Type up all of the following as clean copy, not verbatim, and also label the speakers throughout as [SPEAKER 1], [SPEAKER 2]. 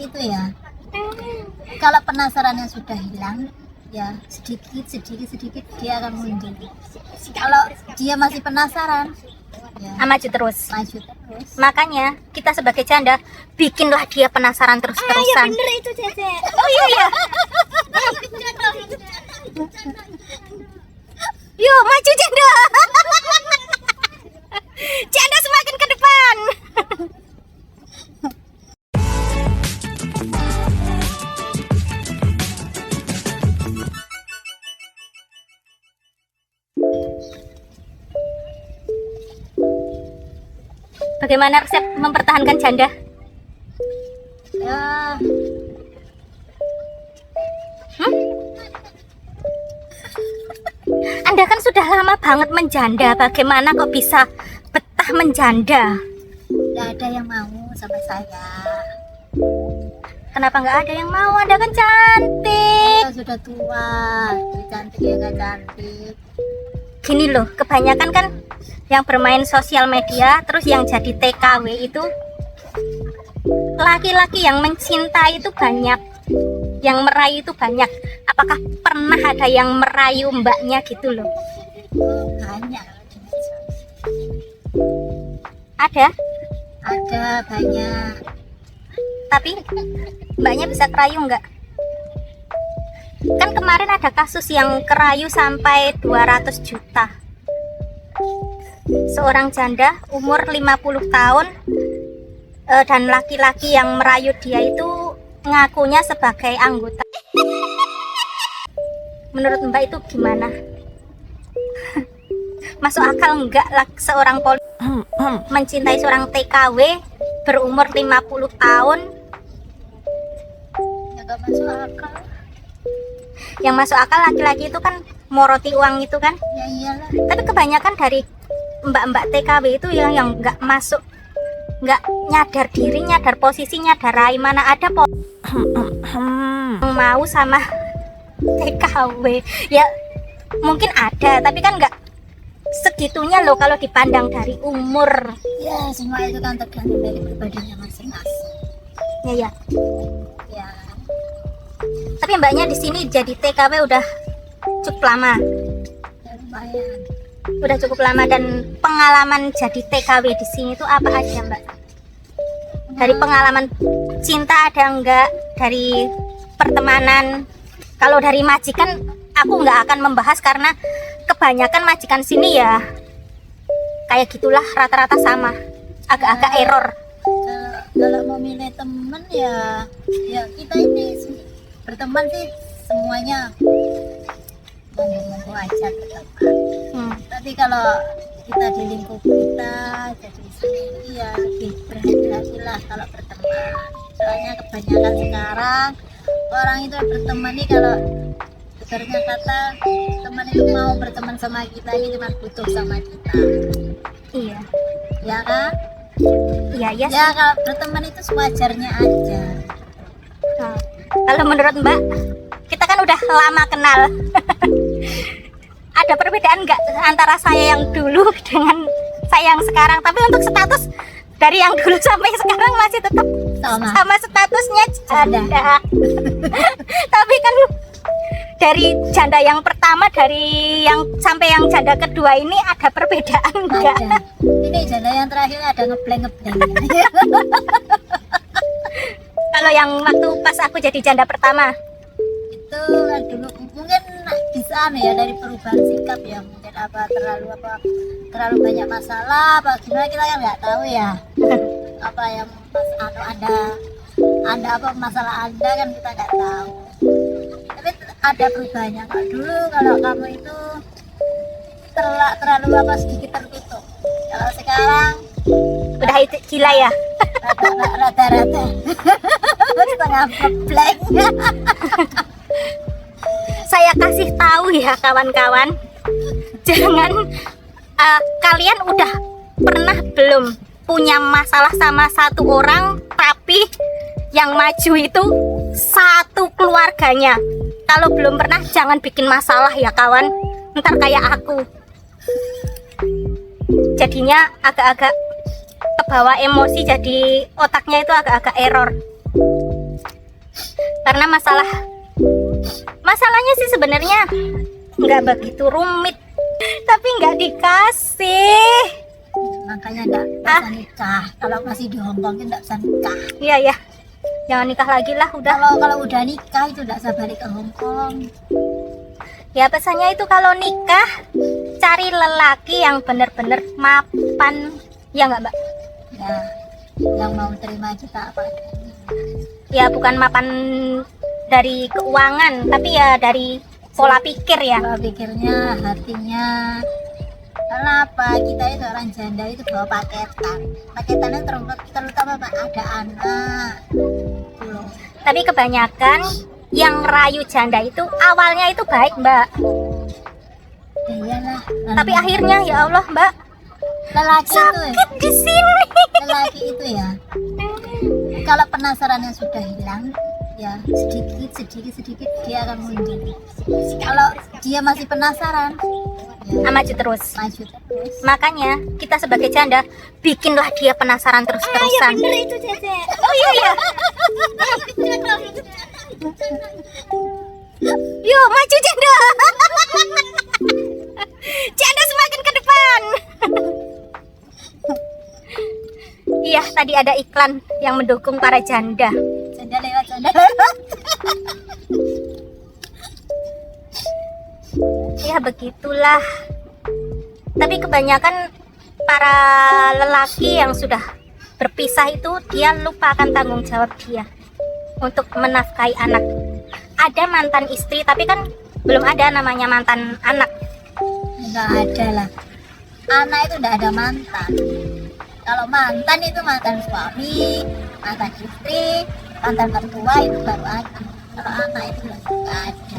[SPEAKER 1] itu ya, kalau penasarannya sudah hilang, ya sedikit dia akan muncul. Kalau dia masih penasaran, ya
[SPEAKER 2] maju terus.
[SPEAKER 1] maju terus.
[SPEAKER 2] Makanya kita sebagai janda bikinlah dia penasaran terus-terusan.
[SPEAKER 1] Bener itu Cece.
[SPEAKER 2] Oh iya. Yuk maju janda. Janda semakin ke depan. Bagaimana resep mempertahankan janda?
[SPEAKER 1] Ya,
[SPEAKER 2] Anda kan sudah lama banget menjanda. Bagaimana kok bisa betah menjanda?
[SPEAKER 1] nggak ada yang mau sama saya.
[SPEAKER 2] Kenapa nggak ada yang mau? Anda kan cantik.
[SPEAKER 1] Saya sudah tua, jadi cantik ya nggak cantik.
[SPEAKER 2] Gini loh, kebanyakan kan yang bermain sosial media, terus yang jadi TKW itu laki-laki yang mencintai itu banyak, yang merayu itu banyak. Apakah pernah ada yang merayu mbaknya gitu loh?
[SPEAKER 1] Oh, banyak.
[SPEAKER 2] Ada,
[SPEAKER 1] Banyak.
[SPEAKER 2] tapi mbaknya bisa kerayu nggak? Kan kemarin ada kasus yang kerayu sampai 200 juta. Seorang janda umur 50 tahun dan laki-laki yang merayu dia itu ngakunya sebagai anggota. Menurut Mbak itu gimana? Masuk akal enggak lah seorang polisi mencintai seorang TKW berumur 50 tahun?
[SPEAKER 1] Ya nggak masuk akal.
[SPEAKER 2] Yang masuk akal laki-laki itu kan moroti uang itu kan.
[SPEAKER 1] Ya iyalah.
[SPEAKER 2] Tapi kebanyakan dari mbak-mbak TKW itu yang nggak masuk, nggak nyadar diri, nyadar posisi, nyadar rai. Mana ada yang mau sama TKW. Ya mungkin ada, tapi kan nggak segitunya loh kalau dipandang dari umur.
[SPEAKER 1] Ya semua itu kan tergantung dari pribadinya masing-masing.
[SPEAKER 2] Ya.
[SPEAKER 1] Ya,
[SPEAKER 2] Tapi mbaknya di sini jadi TKW udah cukup lama.
[SPEAKER 1] ya lumayan.
[SPEAKER 2] Udah cukup lama. Dan pengalaman jadi TKW di sini tuh apa aja mbak? Dari pengalaman cinta ada enggak? Dari pertemanan? Kalau dari majikan aku nggak akan membahas karena kebanyakan majikan sini ya kayak gitulah, rata-rata sama, agak-agak error.
[SPEAKER 1] Kalau mau milih temen ya kita ini berteman sih semuanya monggo aja berteman. Tapi kalau kita di lingkup kita jadi sendiri ya lebih berhati-hatilah kalau berteman. Soalnya kebanyakan sekarang orang itu berteman nih, kalau sebenarnya kata teman itu mau berteman sama kita ini cuma butuh sama kita.
[SPEAKER 2] Iya,
[SPEAKER 1] Ya kan?
[SPEAKER 2] iya ya.
[SPEAKER 1] Ya kalau berteman itu sewajarnya aja.
[SPEAKER 2] Nah, kalau menurut mbak, kita kan udah lama kenal. Ada perbedaan nggak antara saya yang dulu dengan saya yang sekarang? Tapi untuk status dari yang dulu sampai sekarang masih tetap sama statusnya janda. Tapi kan dari janda yang pertama, dari yang sampai yang janda kedua ini ada perbedaan enggak?
[SPEAKER 1] Ada. Ini janda yang terakhir ada ngebleng.
[SPEAKER 2] Kalau yang waktu pas aku jadi janda pertama,
[SPEAKER 1] Itu kan dulu mungkin bisa ya dari perubahan sikap ya, mungkin terlalu banyak masalah apa gimana kita kan nggak tahu ya. Apa yang ada apa masalah Anda kan kita nggak tahu. Tapi ada perubahannya. Kalau kamu itu terlalu sedikit tertutup. Kalau sekarang
[SPEAKER 2] udah itu gila ya.
[SPEAKER 1] rata-rata setengah blank.
[SPEAKER 2] Saya kasih tahu ya kawan-kawan, jangan kalian udah pernah belum punya masalah sama satu orang, tapi yang maju itu satu keluarganya. Kalau belum pernah jangan bikin masalah ya kawan, ntar kayak aku. Jadinya agak-agak kebawa emosi, jadi otaknya itu agak-agak error. Karena masalahnya sih sebenarnya nggak begitu rumit, tapi nggak dikasih.
[SPEAKER 1] Makanya enggak bisa nikah. Kalau masih di Hongkong itu enggak bisa nikah.
[SPEAKER 2] Iya ya, jangan nikah lagi lah udah.
[SPEAKER 1] Kalau udah nikah itu enggak bisa balik ke Hongkong.
[SPEAKER 2] Ya pesannya itu kalau nikah cari lelaki yang bener-bener mapan, ya nggak Mbak?
[SPEAKER 1] Ya, yang mau terima kita apa adanya.
[SPEAKER 2] Ya bukan mapan dari keuangan, tapi ya dari pola pikir ya.
[SPEAKER 1] Pola pikirnya, hatinya. Karena apa? Kita itu orang janda itu bawa paketan. Paketannya terutama ada anak. Gitu loh.
[SPEAKER 2] Tapi kebanyakan yang rayu janda itu awalnya itu baik Mbak.
[SPEAKER 1] Ya iyalah.
[SPEAKER 2] Tapi akhirnya ya Allah Mbak,
[SPEAKER 1] Lelaki itu,
[SPEAKER 2] sakit di sini.
[SPEAKER 1] lelaki itu ya. Kalau penasarannya sudah hilang, ya sedikit dia akan mundur. Kalau dia masih penasaran, ya
[SPEAKER 2] Maju terus.
[SPEAKER 1] maju terus.
[SPEAKER 2] Makanya kita sebagai janda bikinlah dia penasaran terus-terusan.
[SPEAKER 1] Itu Cece.
[SPEAKER 2] Oh iya ya. Yuk maju janda. Janda semakin ke depan. Iya, tadi ada iklan yang mendukung para janda.
[SPEAKER 1] Janda lewat, janda lewat.
[SPEAKER 2] Ya begitulah. Tapi kebanyakan para lelaki yang sudah berpisah itu dia lupa akan tanggung jawab dia untuk menafkahi anak. Ada mantan istri tapi kan belum ada namanya mantan anak.
[SPEAKER 1] Enggak ada lah. Anak itu enggak ada mantan. Kalau mantan itu mantan suami, mantan istri, mantan mertua itu baru ada. Kalau anak itu enggak ada.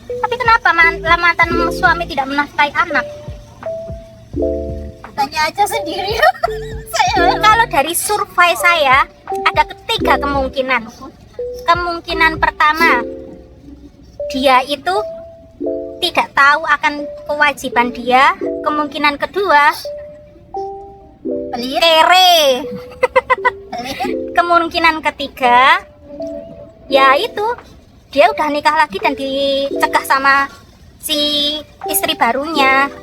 [SPEAKER 2] Tapi kenapa mantan suami tidak menafkahi anak?
[SPEAKER 1] Tanya aja sendiri. Saya
[SPEAKER 2] Kalau dari survei saya ada ketiga kemungkinan. Kemungkinan pertama, dia itu tidak tahu akan kewajiban dia. Kemungkinan kedua,
[SPEAKER 1] pelit,
[SPEAKER 2] kere.
[SPEAKER 1] pelit.
[SPEAKER 2] Kemungkinan ketiga, ya itu dia udah nikah lagi dan dicegah sama si istri barunya.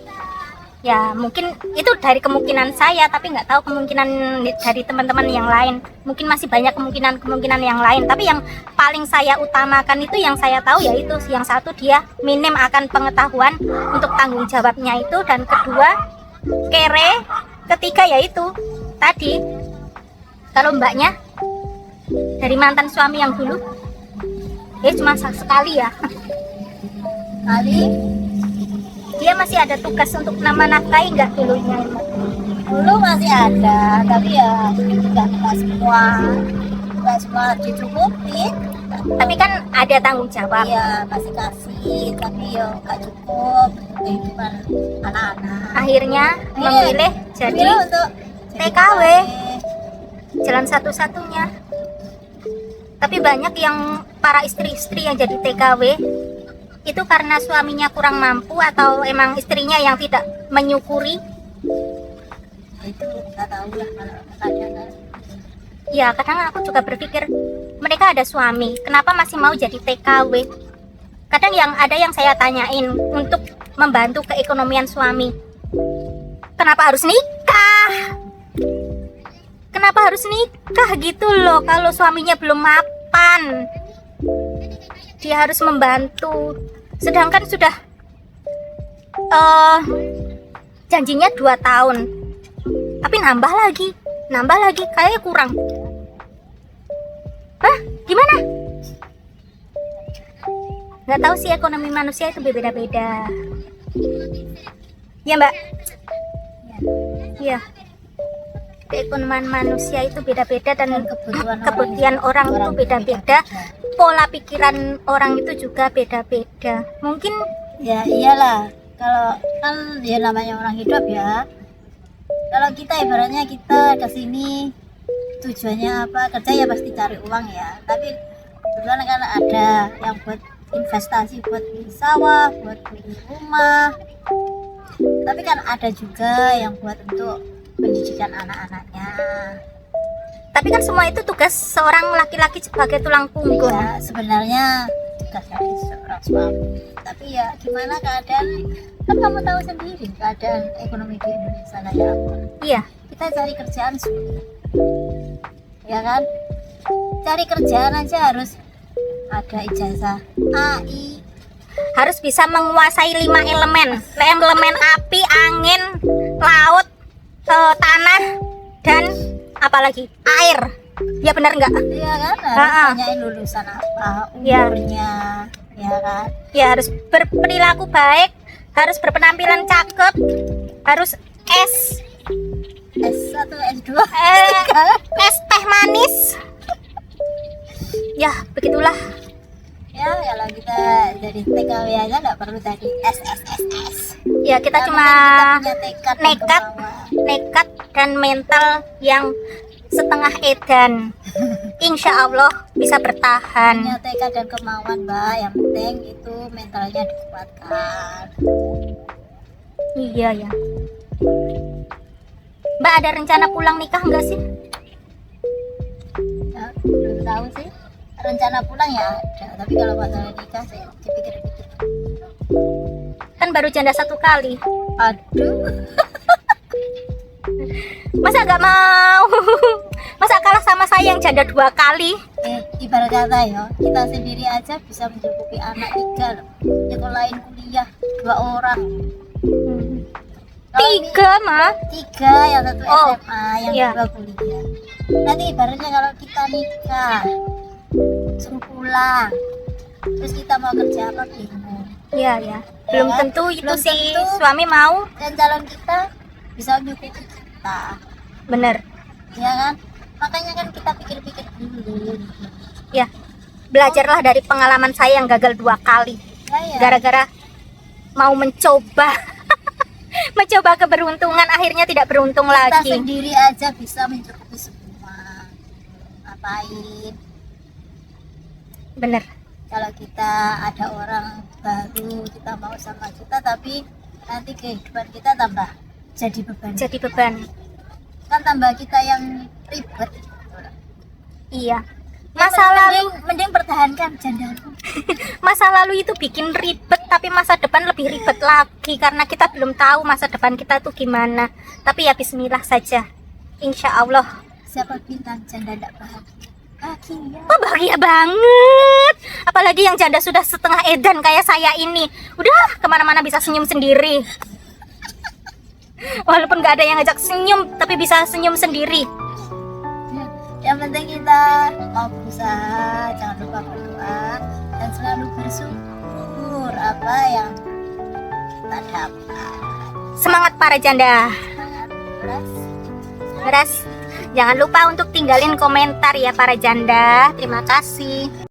[SPEAKER 2] Ya mungkin itu dari kemungkinan saya, tapi nggak tahu kemungkinan dari teman-teman yang lain. Mungkin masih banyak kemungkinan yang lain, tapi yang paling saya utamakan itu yang saya tahu yaitu yang satu dia minim akan pengetahuan untuk tanggung jawabnya itu, dan kedua kere, ketiga yaitu tadi kalau mbaknya dari mantan suami yang dulu ya cuma sekali ya.
[SPEAKER 1] Kali
[SPEAKER 2] Dia masih ada tugas untuk nafkahi nggak dulunya?
[SPEAKER 1] dulu masih ada, tapi ya nggak semua dicukupi.
[SPEAKER 2] Tapi kan ada tanggung jawab.
[SPEAKER 1] Iya masih kasih, tapi ya nggak cukup untuk kehidupan anak-anak.
[SPEAKER 2] Akhirnya memilih jadi
[SPEAKER 1] Memilih untuk
[SPEAKER 2] TKW, jalan satu-satunya. Tapi banyak yang para istri-istri yang jadi TKW itu karena suaminya kurang mampu atau emang istrinya yang tidak menyukuri.
[SPEAKER 1] Itu nggak tahu lah kalau keadaan.
[SPEAKER 2] Ya kadang aku juga berpikir mereka ada suami, kenapa masih mau jadi TKW? Kadang ada yang saya tanyain untuk membantu keekonomian suami. Kenapa harus nikah? Kenapa harus nikah gitu loh kalau suaminya belum mapan? Dia harus membantu. Sedangkan sudah janjinya 2 tahun. Tapi nambah lagi kayaknya kurang. Hah? Gimana? Nggak tahu sih, ekonomi manusia itu beda-beda. Ya Mbak? Iya. Keekonomian manusia itu beda-beda dan kebutuhan orang itu beda-beda. Pola pikiran orang itu juga beda-beda. Mungkin
[SPEAKER 1] Ya iyalah, kalau kan ya namanya orang hidup ya. Kalau kita ibaratnya kita kesini tujuannya apa, kerja ya pasti cari uang ya. Tapi kebetulan kan ada yang buat investasi, buat beli sawah, buat beli rumah. Tapi kan ada juga yang buat untuk pendidikan anak-anaknya.
[SPEAKER 2] Tapi kan semua itu tugas seorang laki-laki sebagai tulang punggung.
[SPEAKER 1] Ya sebenarnya tugas dari seorang suami, tapi ya gimana keadaan, kan kamu tahu sendiri keadaan ekonomi di Indonesia kayak apa.
[SPEAKER 2] Iya,
[SPEAKER 1] Kita cari kerjaan sulit, ya kan? Cari kerjaan aja harus ada ijazah AI.
[SPEAKER 2] harus bisa menguasai 5 elemen. Elemen api, angin, laut, tanah, dan apalagi air. Ya benar nggak?
[SPEAKER 1] Iya kan, harus
[SPEAKER 2] Ha-ha.
[SPEAKER 1] tanyain lulusan apa,
[SPEAKER 2] Ya.
[SPEAKER 1] umurnya, ya kan?
[SPEAKER 2] Ya harus berperilaku baik, harus berpenampilan cakep, harus
[SPEAKER 1] S1, S2,
[SPEAKER 2] es teh manis. Ya begitulah.
[SPEAKER 1] ya kalau kita jadi TKW aja nggak perlu tadi S.
[SPEAKER 2] Ya kita
[SPEAKER 1] Yang
[SPEAKER 2] cuma
[SPEAKER 1] penting kita punya tekad dan
[SPEAKER 2] nekat.
[SPEAKER 1] kemauan.
[SPEAKER 2] nekat dan mental yang setengah edan. Insya Allah bisa
[SPEAKER 1] Punya
[SPEAKER 2] bertahan.
[SPEAKER 1] tekad dan kemauan, Mbak. Yang penting itu mentalnya dikuatkan.
[SPEAKER 2] Iya ya. Mbak ada rencana pulang nikah enggak sih?
[SPEAKER 1] Ya, belum tahu sih. Rencana pulang ya ada, tapi kalau masalah nikah saya dipikir-pikir.
[SPEAKER 2] Kan baru janda 1 kali.
[SPEAKER 1] Aduh,
[SPEAKER 2] Masa nggak mau? Masa kalah sama saya yang janda 2 kali?
[SPEAKER 1] ibarat kata ya, kita sendiri aja bisa mencukupi anak 3 loh. Nyekolahin kuliah 2 orang. Kalau
[SPEAKER 2] 3 mah.
[SPEAKER 1] 3, yang 1
[SPEAKER 2] Oh,
[SPEAKER 1] SMA, yang
[SPEAKER 2] iya.
[SPEAKER 1] 2 kuliah. Nanti ibaratnya kalau kita nikah, suruh pulang, terus kita mau kerja apa bingung.
[SPEAKER 2] Iya ya. Belum
[SPEAKER 1] Ya,
[SPEAKER 2] tentu itu
[SPEAKER 1] belum
[SPEAKER 2] si
[SPEAKER 1] tentu.
[SPEAKER 2] suami mau.
[SPEAKER 1] Dan calon kita bisa menyukupi kita,
[SPEAKER 2] Bener.
[SPEAKER 1] ya kan? Makanya kan kita pikir-pikir dulu.
[SPEAKER 2] Ya. Belajarlah dari pengalaman saya yang gagal 2 kali.
[SPEAKER 1] Ya,
[SPEAKER 2] Gara-gara mau mencoba mencoba keberuntungan, akhirnya tidak beruntung
[SPEAKER 1] kita
[SPEAKER 2] lagi.
[SPEAKER 1] sendiri aja bisa mencukupi semua. Ngapain?
[SPEAKER 2] Bener.
[SPEAKER 1] Kalau kita ada orang baru, kita mau sama kita, tapi nanti kehidupan kita tambah jadi beban.
[SPEAKER 2] Jadi beban.
[SPEAKER 1] Kan tambah kita yang ribet.
[SPEAKER 2] Iya.
[SPEAKER 1] Ya,
[SPEAKER 2] Masa lalu
[SPEAKER 1] mending pertahankan jandamu.
[SPEAKER 2] masa lalu itu bikin ribet, tapi masa depan lebih ribet lagi karena kita belum tahu masa depan kita tuh gimana. Tapi ya bismillah saja. Insya Allah.
[SPEAKER 1] Siapa bilang janda tidak bahagia? Bahagia.
[SPEAKER 2] Oh bahagia banget. Apalagi yang janda sudah setengah edan kayak saya ini. Udah kemana-mana bisa senyum sendiri. Walaupun gak ada yang ngajak senyum, tapi bisa senyum sendiri.
[SPEAKER 1] Yang penting kita mau berusaha, jangan lupa berdoa dan selalu bersyukur apa yang kita dapat.
[SPEAKER 2] Semangat para janda.
[SPEAKER 1] Terus,
[SPEAKER 2] Beras. Jangan lupa untuk tinggalin komentar ya para janda. Terima kasih.